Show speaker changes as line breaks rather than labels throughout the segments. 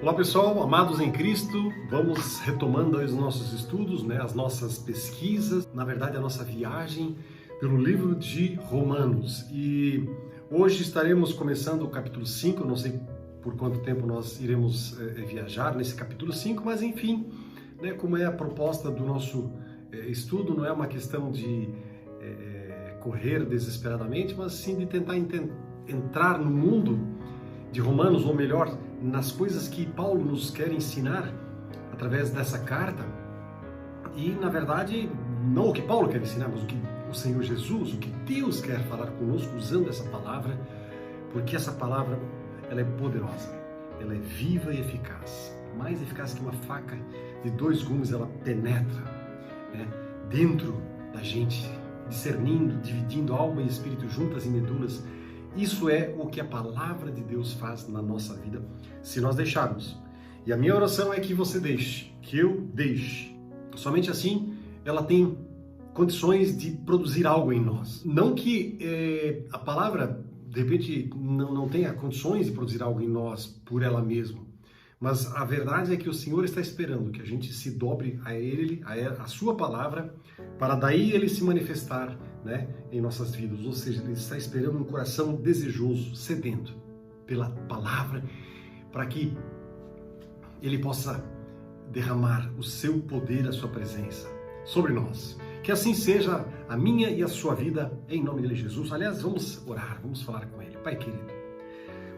Olá pessoal, amados em Cristo, vamos retomando os nossos estudos, as nossas pesquisas, na verdade a nossa viagem pelo livro de Romanos. E hoje estaremos começando o capítulo 5, não sei por quanto tempo nós iremos viajar nesse capítulo 5, mas enfim, como é a proposta do nosso estudo, não é uma questão de correr desesperadamente, mas sim de tentar entrar no mundo de Romanos, ou melhor, nas coisas que Paulo nos quer ensinar através dessa carta. E, na verdade, não o que Paulo quer ensinar, mas o que o Senhor Jesus, o que Deus quer falar conosco usando essa palavra, porque essa palavra, ela é poderosa, ela é viva e eficaz, mais eficaz que uma faca de 2 gumes. Ela penetra dentro da gente, discernindo, dividindo alma e espírito juntas e medulas. Isso é o que a palavra de Deus faz na nossa vida, se nós deixarmos. E a minha oração é que você deixe, que eu deixe. Somente assim ela tem condições de produzir algo em nós. Não que a palavra, de repente, não tenha condições de produzir algo em nós por ela mesma. Mas a verdade é que o Senhor está esperando que a gente se dobre a Ele, a sua palavra, para daí Ele se manifestar em nossas vidas. Ou seja, Ele está esperando um coração desejoso, sedento pela palavra, para que Ele possa derramar o seu poder, a sua presença sobre nós. Que assim seja a minha e a sua vida, em nome de Jesus. Aliás, vamos orar, vamos falar com Ele. Pai querido,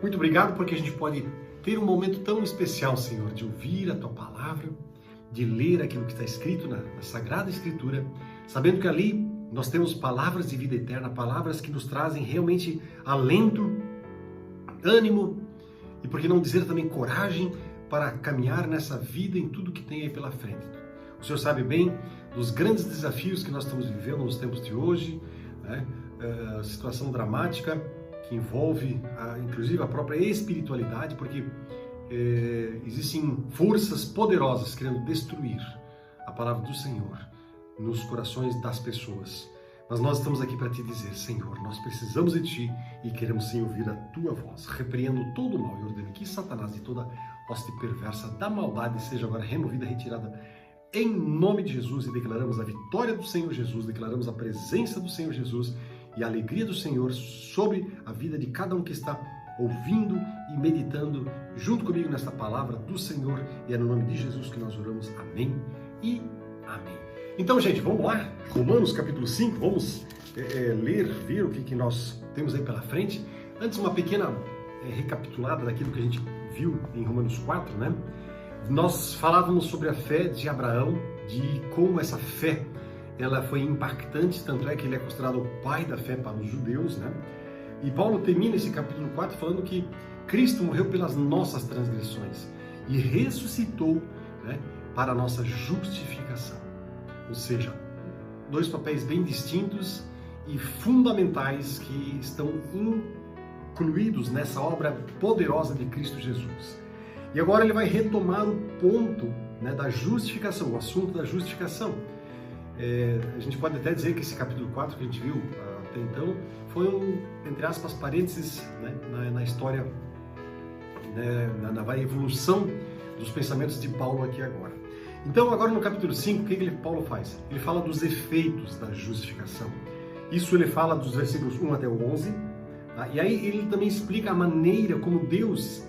muito obrigado porque a gente pode ter um momento tão especial, Senhor, de ouvir a Tua palavra, de ler aquilo que está escrito na Sagrada Escritura, sabendo que ali nós temos palavras de vida eterna, palavras que nos trazem realmente alento, ânimo e, por que não dizer também, coragem para caminhar nessa vida em tudo que tem aí pela frente. O Senhor sabe bem dos grandes desafios que nós estamos vivendo nos tempos de hoje, a situação dramática que envolve, inclusive, a própria espiritualidade, porque existem forças poderosas querendo destruir a palavra do Senhor nos corações das pessoas. Mas nós estamos aqui para te dizer, Senhor, nós precisamos de Ti e queremos sim ouvir a Tua voz. Repreendo todo o mal e ordeno que Satanás e toda hoste perversa da maldade seja agora removida, retirada em nome de Jesus, e declaramos a vitória do Senhor Jesus, declaramos a presença do Senhor Jesus e a alegria do Senhor sobre a vida de cada um que está ouvindo e meditando junto comigo nesta palavra do Senhor. E é no nome de Jesus que nós oramos. Amém e amém. Então, gente, vamos lá. Romanos capítulo 5, vamos ver o que nós temos aí pela frente. Antes, uma pequena recapitulada daquilo que a gente viu em Romanos 4, Nós falávamos sobre a fé de Abraão, de como essa fé ela foi impactante, tanto é que ele é considerado o pai da fé para os judeus, E Paulo termina esse capítulo 4 falando que Cristo morreu pelas nossas transgressões e ressuscitou, para a nossa justificação. Ou seja, 2 papéis bem distintos e fundamentais que estão incluídos nessa obra poderosa de Cristo Jesus. E agora ele vai retomar o ponto da justificação, o assunto da justificação. A gente pode até dizer que esse capítulo 4 que a gente viu até então foi entre aspas, parênteses na história, na evolução dos pensamentos de Paulo aqui agora. Então, agora no capítulo 5, o que Paulo faz? Ele fala dos efeitos da justificação. Isso ele fala dos versículos 1 até o 11, e aí ele também explica a maneira como Deus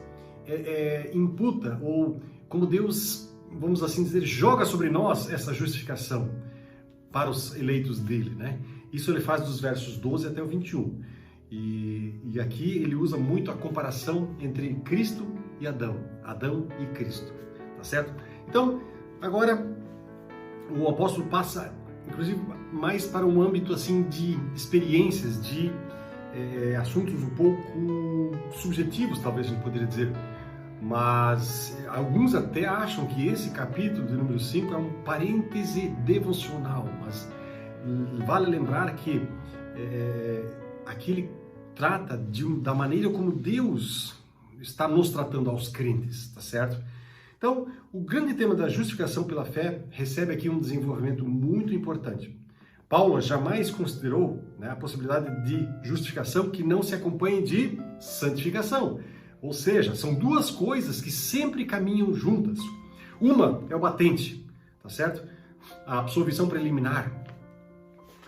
imputa, ou como Deus, vamos assim dizer, joga sobre nós essa justificação para os eleitos dele, Isso ele faz dos versos 12 até o 21. E aqui ele usa muito a comparação entre Cristo e Adão e Cristo, tá certo? Então, agora o apóstolo passa, inclusive, mais para um âmbito assim de experiências, de assuntos um pouco subjetivos, talvez a gente poderia dizer. Mas alguns até acham que esse capítulo de número 5 é um parêntese devocional, mas vale lembrar que aqui ele trata da maneira como Deus está nos tratando aos crentes, tá certo? Então, o grande tema da justificação pela fé recebe aqui um desenvolvimento muito importante. Paulo jamais considerou a possibilidade de justificação que não se acompanhe de santificação. Ou seja, são duas coisas que sempre caminham juntas. Uma é o batente, tá certo? A absolvição preliminar.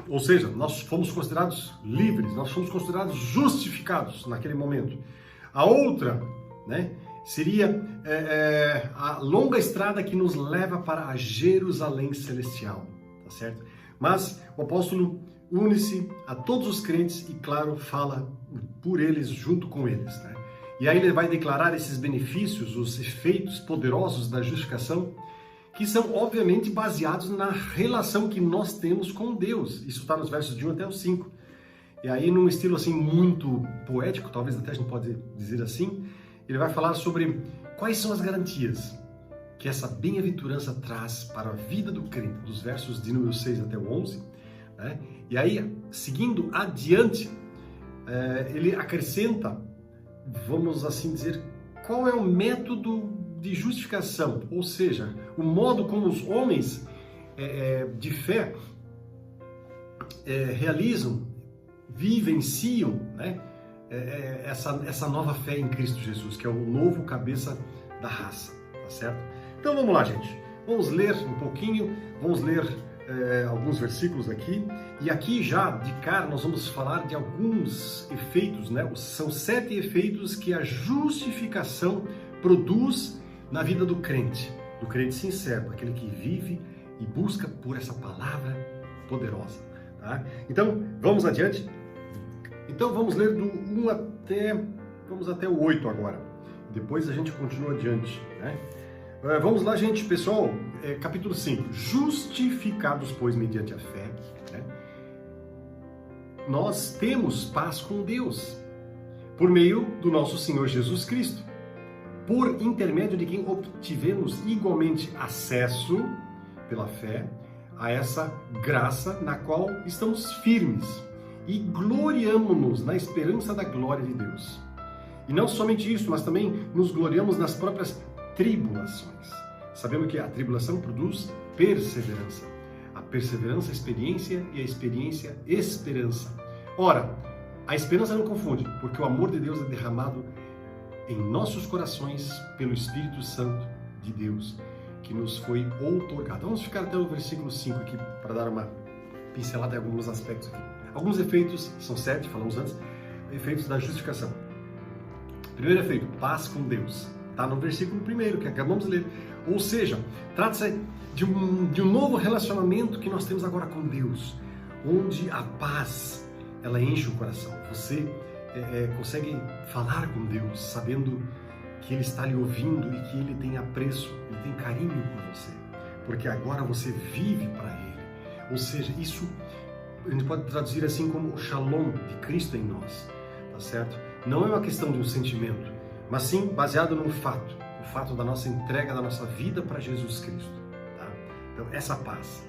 Ou seja, nós fomos considerados livres, nós fomos considerados justificados naquele momento. A outra, né, seria a longa estrada que nos leva para a Jerusalém celestial, tá certo? Mas o apóstolo une-se a todos os crentes e, claro, fala por eles, junto com eles, né? E aí ele vai declarar esses benefícios, os efeitos poderosos da justificação, que são obviamente baseados na relação que nós temos com Deus. Isso está nos versos de 1 até o 5. E aí, num estilo assim muito poético, talvez até a gente pode dizer assim, ele vai falar sobre quais são as garantias que essa bem-aventurança traz para a vida do crente, dos versos de número 6 até o 11. Né? E aí, seguindo adiante, ele acrescenta, vamos assim dizer, qual é o método de justificação, ou seja, o modo como os homens de fé realizam, vivenciam, né, essa nova fé em Cristo Jesus, que é o novo cabeça da raça, tá certo? Então vamos lá, gente, vamos ler um pouquinho, vamos ler alguns versículos aqui, e aqui já de cara nós vamos falar de alguns efeitos, né? São 7 efeitos que a justificação produz na vida do crente sincero, aquele que vive e busca por essa palavra poderosa, tá? Então, vamos adiante. Então, vamos ler do 1 até o 8 agora. Depois a gente continua adiante, né? Vamos lá, gente, pessoal, capítulo 5. Justificados, pois, mediante a fé, né? Nós temos paz com Deus, por meio do nosso Senhor Jesus Cristo, por intermédio de quem obtivemos igualmente acesso, pela fé, a essa graça na qual estamos firmes e gloriamo-nos na esperança da glória de Deus. E não somente isso, mas também nos gloriamos nas próprias tribulações, sabendo que a tribulação produz perseverança, a perseverança, experiência, e a experiência, esperança. Ora, a esperança não confunde, porque o amor de Deus é derramado em nossos corações pelo Espírito Santo de Deus, que nos foi outorgado. Vamos ficar até o versículo 5 aqui, para dar uma pincelada em alguns aspectos aqui. Alguns efeitos, são 7, falamos antes, efeitos da justificação. Primeiro efeito, paz com Deus. Está no versículo 1 que acabamos de ler. Ou seja, trata-se de um novo relacionamento que nós temos agora com Deus, onde a paz, ela enche o coração. Você consegue falar com Deus, sabendo que Ele está lhe ouvindo e que Ele tem apreço, Ele tem carinho por você, porque agora você vive para Ele. Ou seja, isso a gente pode traduzir assim como o shalom de Cristo em nós, tá certo? Não é uma questão de um sentimento, mas sim baseado num fato, o fato da nossa entrega da nossa vida para Jesus Cristo, tá? Então, essa paz.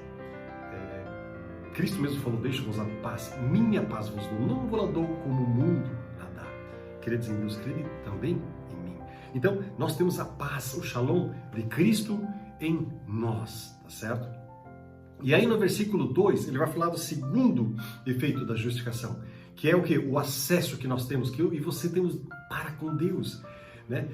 Cristo mesmo falou, deixo-vos a paz, minha paz vos dou, não vos la dou como o mundo a dá. Credes em Deus, crede também em mim. Então, nós temos a paz, o shalom de Cristo em nós, tá certo? E aí no versículo 2, ele vai falar do segundo efeito da justificação, que é o quê? O acesso que nós temos, que eu e você temos para com Deus, né?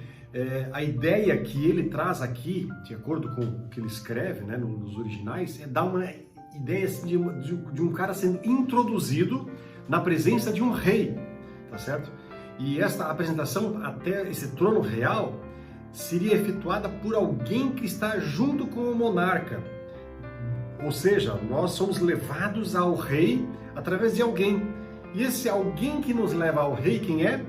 A ideia que ele traz aqui, de acordo com o que ele escreve, né, nos originais, é dar uma ideia de um cara sendo introduzido na presença de um rei, tá certo? E esta apresentação até esse trono real seria efetuada por alguém que está junto com o monarca. Ou seja, nós somos levados ao rei através de alguém. E esse alguém que nos leva ao rei, quem é?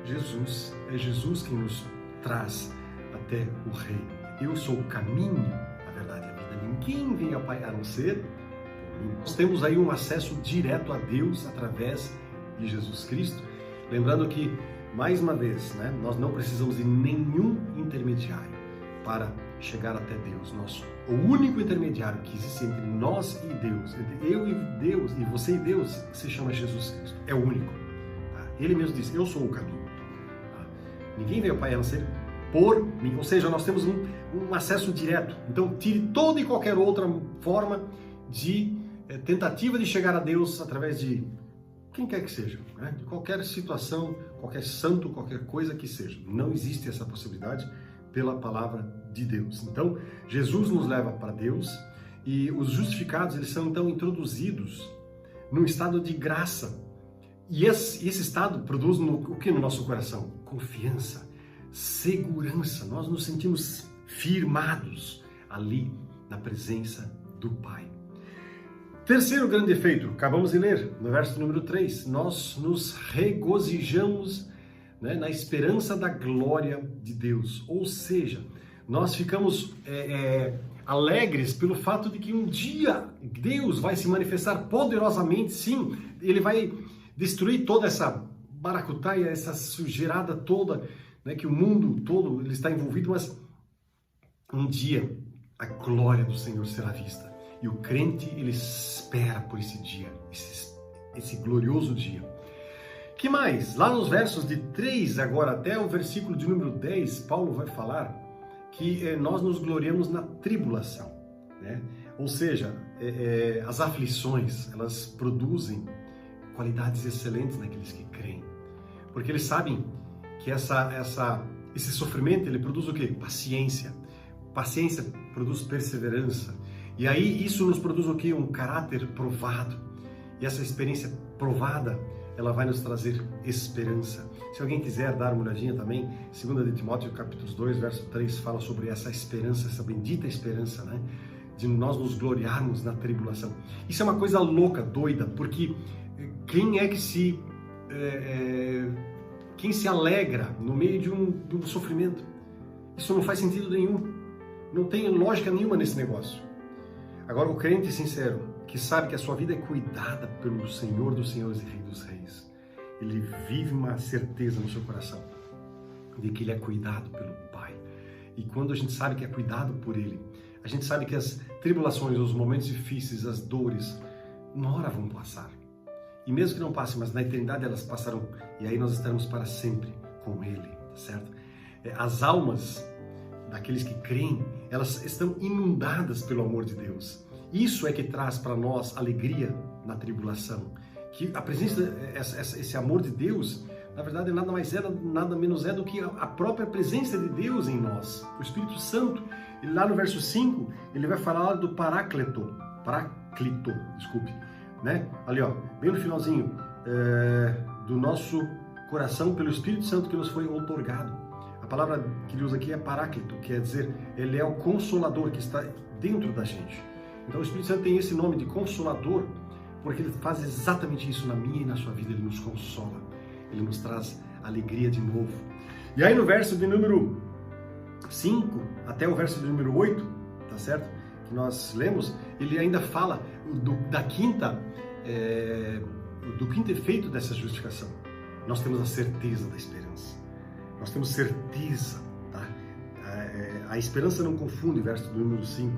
Jesus. É Jesus quem nos traz até o rei. Eu sou o caminho, a verdade e a vida. Ninguém vem ao Pai a não ser por mim. Nós temos aí um acesso direto a Deus através de Jesus Cristo. Lembrando que, mais uma vez, né, nós não precisamos de nenhum intermediário para chegar até Deus. O único intermediário que existe entre nós e Deus, entre eu e Deus, e você e Deus, se chama Jesus Cristo. É o único. Tá? Ele mesmo disse, eu sou o caminho. Tá? Ninguém veio ao Pai a não ser por mim. Ou seja, nós temos um acesso direto. Então, tire toda e qualquer outra forma de tentativa de chegar a Deus através de quem quer que seja, né? De qualquer situação, qualquer santo, qualquer coisa que seja. Não existe essa possibilidade pela palavra de Deus. Então, Jesus nos leva para Deus e os justificados, eles são então introduzidos num estado de graça. E esse estado produz o que no nosso coração? Confiança, segurança. Nós nos sentimos firmados ali na presença do Pai. Terceiro grande efeito, acabamos de ler no verso número 3, nós nos regozijamos, né, na esperança da glória de Deus. Ou seja, nós ficamos alegres pelo fato de que um dia Deus vai se manifestar poderosamente, sim, Ele vai destruir toda essa maracutaia, essa sujeirada toda, né, que o mundo todo ele está envolvido, mas um dia a glória do Senhor será vista. E o crente, ele espera por esse dia, esse glorioso dia. Que mais? Lá nos versos de 3 agora até o versículo de número 10, Paulo vai falar que nós nos gloriamos na tribulação, né? Ou seja, as aflições, elas produzem qualidades excelentes naqueles que creem. Porque eles sabem que esse sofrimento, ele produz o quê? Paciência. Paciência produz perseverança. E aí isso nos produz o quê? Um caráter provado. E essa experiência provada, ela vai nos trazer esperança. Se alguém quiser dar uma olhadinha também, 2 de Timóteo, capítulo 2, verso 3, fala sobre essa esperança, essa bendita esperança, né? De nós nos gloriarmos na tribulação. Isso é uma coisa louca, doida, porque quem é que quem se alegra no meio de um sofrimento? Isso não faz sentido nenhum. Não tem lógica nenhuma nesse negócio. Agora, o crente sincero, que sabe que a sua vida é cuidada pelo Senhor dos Senhores e Rei dos Reis, ele vive uma certeza no seu coração de que ele é cuidado pelo Pai. E quando a gente sabe que é cuidado por Ele, a gente sabe que as tribulações, os momentos difíceis, as dores, uma hora vão passar. E mesmo que não passem, mas na eternidade elas passarão. E aí nós estaremos para sempre com Ele, tá certo? As almas daqueles que creem, elas estão inundadas pelo amor de Deus. Isso é que traz para nós alegria na tribulação. Que a presença, esse amor de Deus, na verdade, nada mais é, nada menos é do que a própria presença de Deus em nós. O Espírito Santo, ele, lá no verso 5, ele vai falar do Paráclito, desculpe, né? Ali, ó, bem no finalzinho, do nosso coração pelo Espírito Santo que nos foi outorgado. A palavra que ele usa aqui é Paráclito, quer dizer, ele é o Consolador que está dentro da gente. Então o Espírito Santo tem esse nome de Consolador, porque ele faz exatamente isso na minha e na sua vida, ele nos consola, ele nos traz alegria de novo. E aí no verso de número 5 até o verso de número 8, tá certo? Que nós lemos, ele ainda fala do quinto efeito dessa justificação. Nós temos a certeza da esperança. Nós temos certeza, tá? A esperança não confunde, verso do número 5,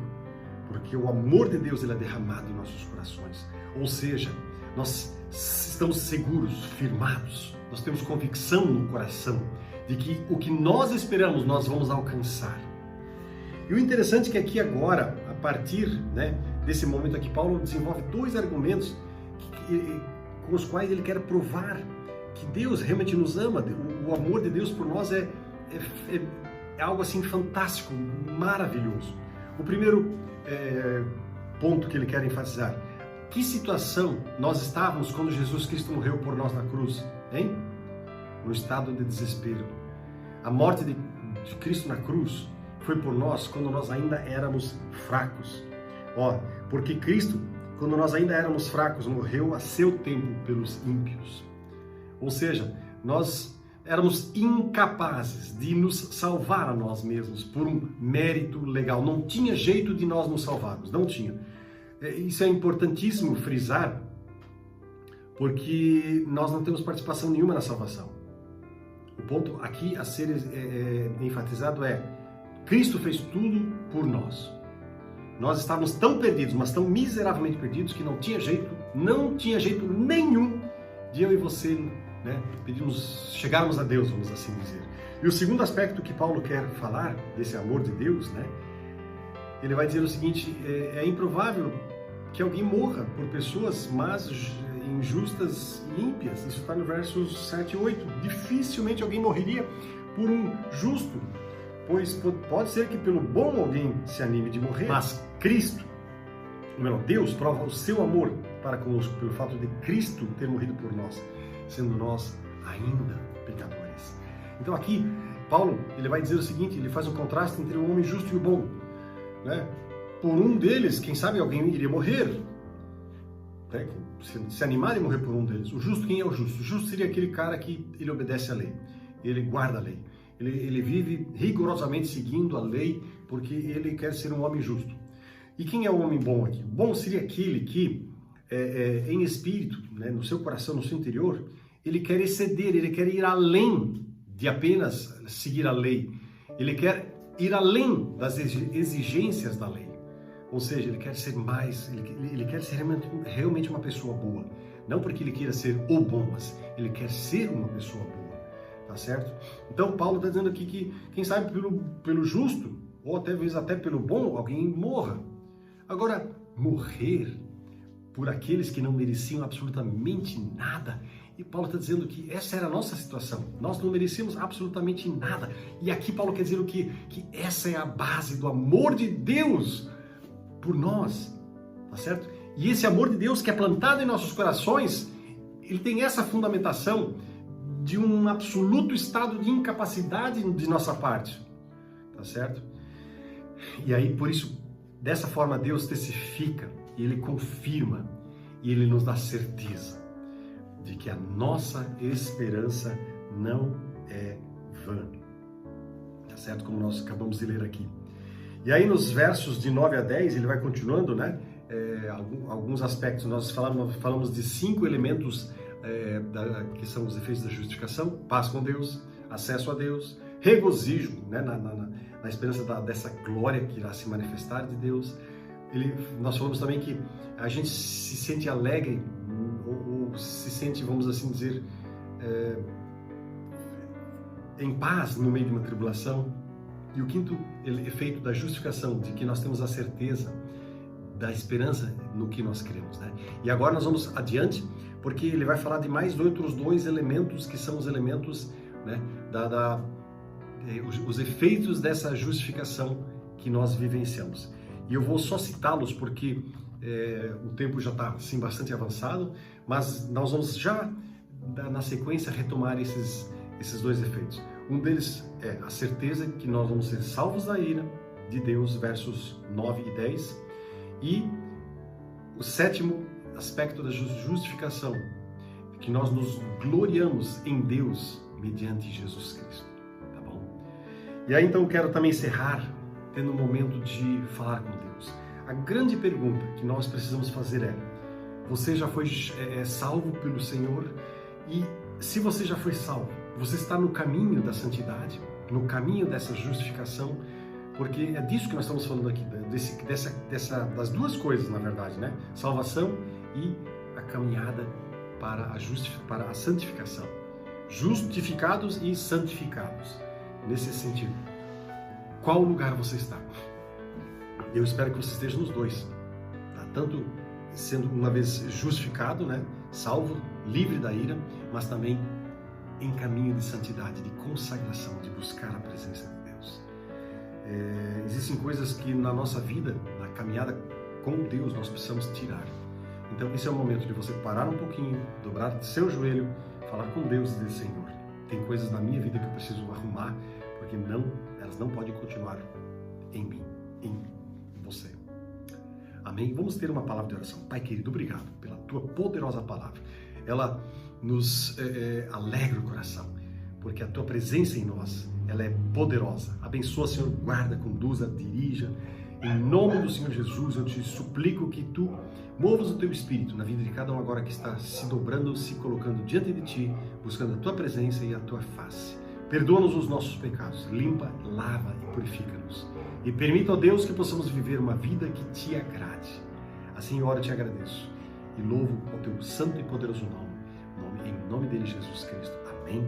porque o amor de Deus ele é derramado em nossos corações. Ou seja, nós estamos seguros, firmados, nós temos convicção no coração de que o que nós esperamos nós vamos alcançar. E o interessante é que aqui agora, a partir, né, desse momento aqui, Paulo desenvolve dois argumentos com os quais ele quer provar que Deus realmente nos ama. O amor de Deus por nós é algo assim fantástico, maravilhoso. O primeiro ponto que ele quer enfatizar: que situação nós estávamos quando Jesus Cristo morreu por nós na cruz, hein? No estado de desespero. A morte de Cristo na cruz foi por nós quando nós ainda éramos fracos. Porque Cristo, quando nós ainda éramos fracos, morreu a seu tempo pelos ímpios. Ou seja, nós éramos incapazes de nos salvar a nós mesmos por um mérito legal. Não tinha jeito de nós nos salvarmos, não tinha. Isso é importantíssimo frisar, porque nós não temos participação nenhuma na salvação. O ponto aqui a ser enfatizado é: Cristo fez tudo por nós. Nós estávamos tão perdidos, mas tão miseravelmente perdidos, que não tinha jeito nenhum de eu e você, né, chegarmos a Deus, vamos assim dizer. E o segundo aspecto que Paulo quer falar desse amor de Deus, né, ele vai dizer o seguinte: é improvável que alguém morra por pessoas, mas em injustas e ímpias. Isso está no versos 7 e 8. Dificilmente alguém morreria por um justo, pois pode ser que pelo bom alguém se anime de morrer, mas Cristo, ou melhor, Deus prova o seu amor para conosco pelo fato de Cristo ter morrido por nós, sendo nós ainda pecadores. Então aqui, Paulo, ele vai dizer o seguinte, ele faz um contraste entre o homem justo e o bom, né? Por um deles, quem sabe alguém iria morrer, né? Se animar e morrer por um deles. O justo, quem é o justo? O justo seria aquele cara que ele obedece à lei, ele guarda a lei, ele vive rigorosamente seguindo a lei, porque ele quer ser um homem justo. E quem é o homem bom aqui? O bom seria aquele que, em espírito, né, no seu coração, no seu interior, ele quer exceder, ele quer ir além de apenas seguir a lei. Ele quer ir além das exigências da lei. Ou seja, ele quer ser mais, ele quer ser realmente uma pessoa boa. Não porque ele queira ser o bom, mas ele quer ser uma pessoa boa. Tá certo? Então, Paulo está dizendo aqui que, quem sabe pelo justo, ou até pelo bom, alguém morra. Agora, morrer por aqueles que não mereciam absolutamente nada. E Paulo está dizendo que essa era a nossa situação. Nós não merecíamos absolutamente nada. E aqui Paulo quer dizer o quê? Que essa é a base do amor de Deus por nós. Tá certo? E esse amor de Deus que é plantado em nossos corações, ele tem essa fundamentação de um absoluto estado de incapacidade de nossa parte. Tá certo? E aí, por isso, dessa forma, Deus testifica, e Ele confirma, e Ele nos dá certeza de que a nossa esperança não é vã. Tá certo? Como nós acabamos de ler aqui. E aí, nos versos de 9 a 10, ele vai continuando, né? Alguns aspectos. Nós falamos de 5 elementos que são os efeitos da justificação: paz com Deus, acesso a Deus, regozijo, né? Na esperança dessa glória que irá se manifestar de Deus. Nós falamos também que a gente se sente alegre, ou se sente, vamos assim dizer, em paz no meio de uma tribulação. E o quinto efeito da justificação, de que nós temos a certeza da esperança no que nós cremos, né? E agora nós vamos adiante, porque ele vai falar de mais outros 2 elementos, que são os elementos, né, os efeitos dessa justificação que nós vivenciamos. E eu vou só citá-los porque o tempo já está assim, bastante avançado, mas nós vamos já, na sequência, retomar esses 2 efeitos. Um deles é a certeza que nós vamos ser salvos da ira de Deus, versos 9 e 10. E o 7º aspecto da justificação, que nós nos gloriamos em Deus mediante Jesus Cristo. Tá bom? E aí então eu quero também encerrar tendo um momento de falar com Deus. A grande pergunta que nós precisamos fazer é: você já foi salvo pelo Senhor? E se você já foi salvo, você está no caminho da santidade, no caminho dessa justificação? Porque é disso que nós estamos falando aqui, das 2 coisas, na verdade, né? Salvação e a caminhada para a santificação. Justificados e santificados. Nesse sentido, qual lugar você está? Eu espero que você esteja nos 2. Tá? Tanto sendo uma vez justificado, né? Salvo, livre da ira, mas também em caminho de santidade, de consagração, de buscar a presença de Deus. Existem coisas que na nossa vida, na caminhada com Deus, nós precisamos tirar. Então esse é o momento de você parar um pouquinho, dobrar seu joelho, falar com Deus e dizer: Senhor, tem coisas na minha vida que eu preciso arrumar, porque elas não podem continuar em mim, em você. Amém? Vamos ter uma palavra de oração. Pai querido, obrigado pela tua poderosa palavra. Ela nos alegra o coração, porque a tua presença em nós, ela é poderosa. Abençoa, Senhor, guarda, conduza, dirija. Em nome do Senhor Jesus, eu te suplico que tu movas o teu Espírito na vida de cada um agora que está se dobrando, se colocando diante de ti, buscando a tua presença e a tua face. Perdoa-nos os nossos pecados, limpa, lava e purifica-nos. E permita, ó Deus, que possamos viver uma vida que te agrade. Assim eu oro e te agradeço. E louvo o teu santo e poderoso nome. Em nome dele, Jesus Cristo. Amém.